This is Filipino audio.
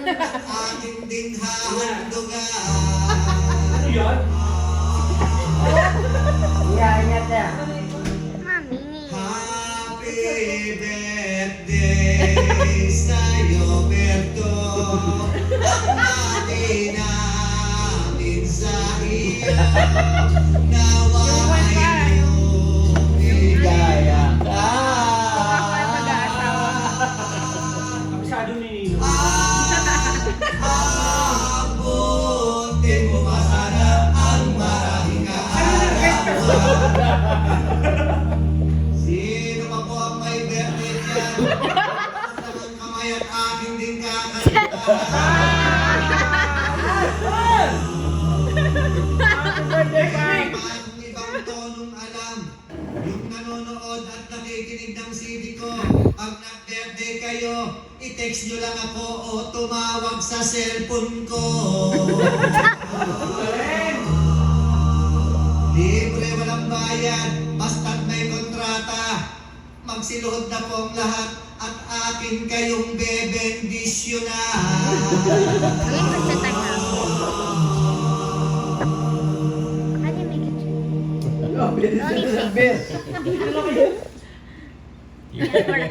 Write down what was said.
aking ding hahandugan. Ano yun? Iya dah. Mami. Happy birthday sa'yo, Berto. Ang dati namin sa iyo. Nawa ay Ligaya ka. Kabisado ni Nino. abutin mo pa sana ang maraming kaarawan. Sino pa po ang may birthday dyan? Ang kamay at aking din kakalimutan. Ang ibang tonong alam, yung nanonood at nakikinig ng CD ko, pag nag-birthday kayo, i-text nyo lang ako o tumawag sa cellphone ko. Libre, walang bayad, basta't may kontrata. Magsiluhod na po ang lahat at akin kayong bebendisyonan. Okay, magtatanga. How do you make it? Oh, bilis. Yan,